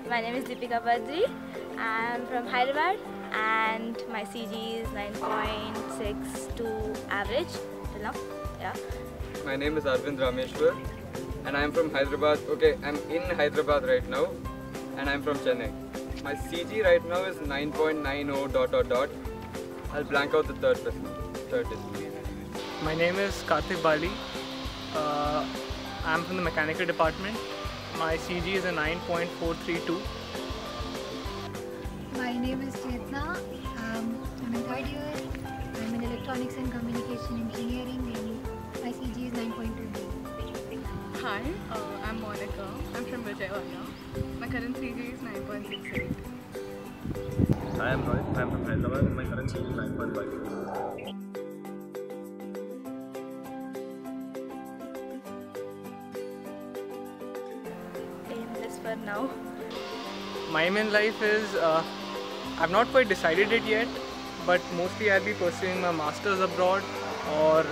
My name is Deepika Badri. I am from Hyderabad and my CG is 9.62 average till now. Yeah. My name is Arvind Rameshwar and I am from Hyderabad. Okay, I'm in Hyderabad right now and I'm from Chennai. My CG right now is 9.90 ... I'll blank out the third digit. My name is Karthik Bali. I'm from the mechanical department. My CG is a 9.432. My name is Chetna. I'm in third year. I'm in electronics and communication engineering and my CG is 9.2. Hi, I'm Monica. I'm from Vijayawada. My current CG is 9.68. Hi, I'm Roy. I'm from Hyderabad and my current CG is 9.5. For now. My aim in life is, I've not quite decided it yet, but mostly I'll be pursuing my masters abroad or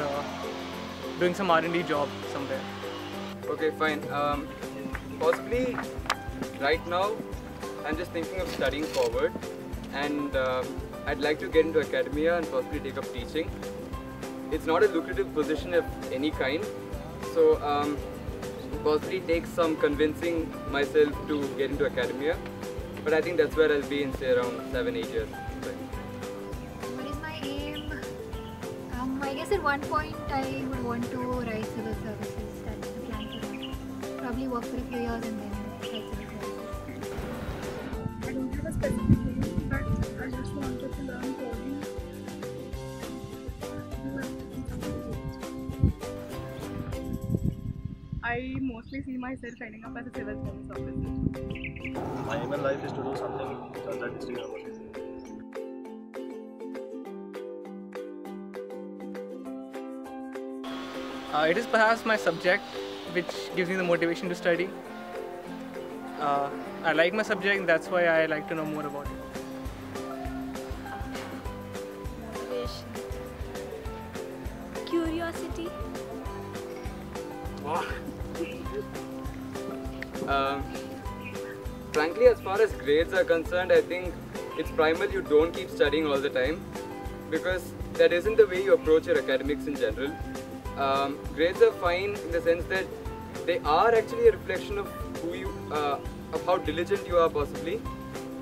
doing some R&D job somewhere. Okay, fine. Possibly right now I'm just thinking of studying forward and I'd like to get into academia and possibly take up teaching. It's not a lucrative position of any kind, so possibly take some convincing myself to get into academia, but I think that's where I'll be in say around 7-8 years. What is my aim? I guess at one point I would want to write civil services. That's the plan for that. Probably work for a few years and then write civil services. I don't have a specific aim, but I just wanted to learn coding. I mostly see myself ending up as a civil service officer. My aim in life is to do something that is reasonable. It is perhaps my subject which gives me the motivation to study. I like my subject, that's why I like to know more about it. Motivation. Curiosity. Wow. Frankly, as far as grades are concerned, I think it's primal you don't keep studying all the time because that isn't the way you approach your academics in general. Grades are fine in the sense that they are actually a reflection of who you, of how diligent you are possibly,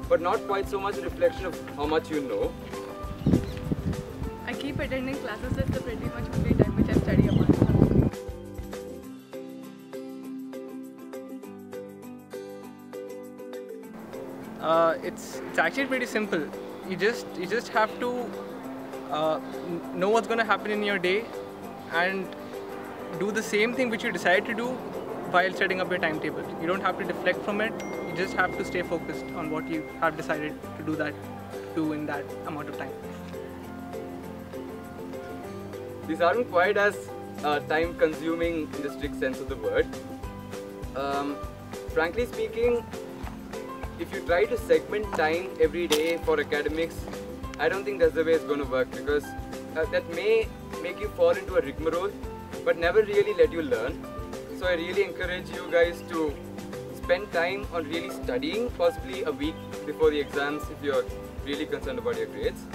but not quite so much a reflection of how much you know. I keep attending classes, that's the pretty much only time which I study upon. It's actually pretty simple. You just have to know what's going to happen in your day and do the same thing which you decide to do while setting up your timetable. You don't have to deflect from it. You just have to stay focused on what you have decided to do in that amount of time. These aren't quite as time consuming in the strict sense of the word. Frankly speaking, if you try to segment time every day for academics, I don't think that's the way it's going to work because that may make you fall into a rigmarole but never really let you learn. So I really encourage you guys to spend time on really studying, possibly a week before the exams if you're really concerned about your grades.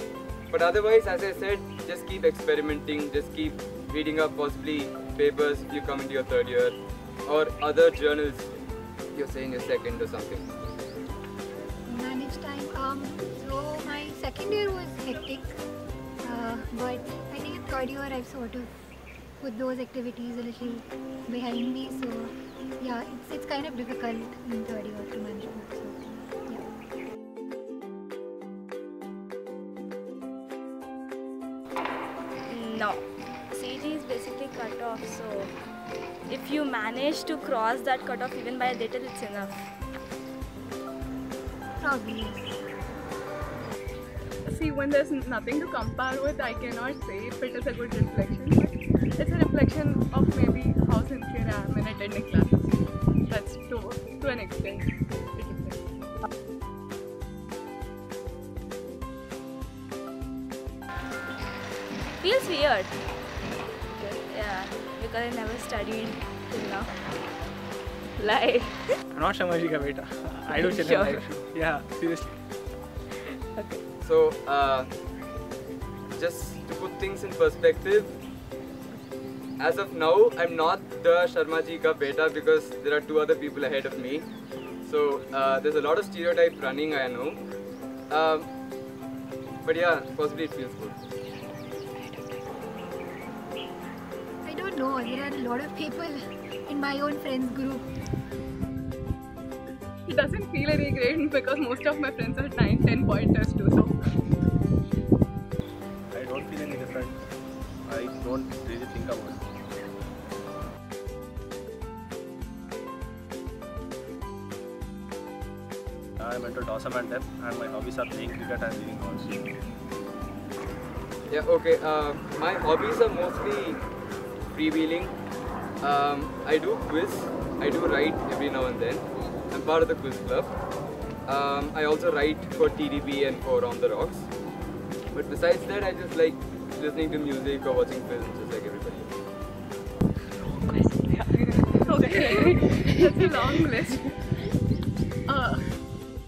But otherwise, as I said, just keep experimenting, just keep reading up possibly papers if you come into your third year or other journals you're saying your second or something. Manage time. So my second year was hectic, but I think in third year I've sort of put those activities a little behind me. So yeah, it's kind of difficult in third year to manage that. So yeah. No. CG is basically cut off, so if you manage to cross that cut off even by a little, it's enough. Probably. See, when there's nothing to compare with, I cannot say if it is a good reflection, but it's a reflection of maybe how sincere I am in attending classes. That's to an extent. Feels weird. Yeah, because I never studied till now. Lie. I'm not Sharma ji ka beta. I do chill Sure. in life. Yeah, seriously. Okay. So, just to put things in perspective, as of now, I'm not the Sharma ji ka beta because there are 2 other people ahead of me. So, there's a lot of stereotype running, I know. But yeah, possibly it feels good. I don't know. There are a lot of people in my own friends group. It doesn't feel any great because most of my friends are 9-10 pointers too. So I don't feel any different. I don't really think about it. I'm into awesome and depth, and my hobbies are playing cricket and reading novels. Yeah, okay. My hobbies are mostly freewheeling. I do quiz. I do write every now and then. I'm part of the quiz club. I also write for TDP and for On the Rocks. But besides that, I just like listening to music or watching films just like everybody else. okay, that's a long list.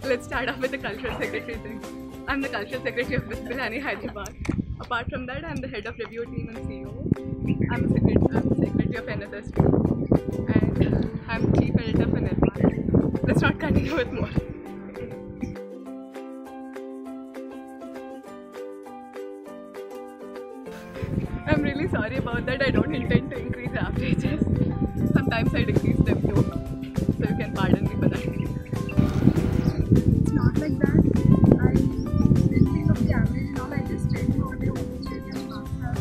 Let's start off with the cultural secretary thing. I'm the cultural secretary of Biryani Hyderabad. Apart from that, I'm the head of review team and CEO. I'm the secretary of NSS too. And I'm chief editor for Nirmal. Let's not continue with more. I'm really sorry about that. I don't intend to increase averages. Sometimes I decrease them too. So you can pardon me for that. It's not like that. I didn't think of the average and all. I just tend to be children myself.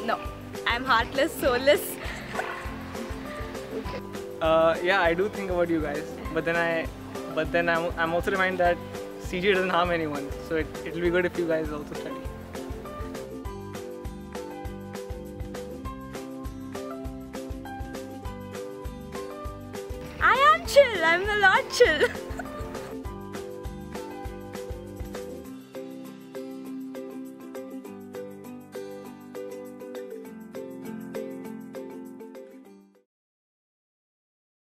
No, I'm heartless, soulless. Yeah, I do think about you guys, but then I'm also reminded that CG doesn't harm anyone, so it'll be good if you guys also study. I am chill. I'm a lot chill.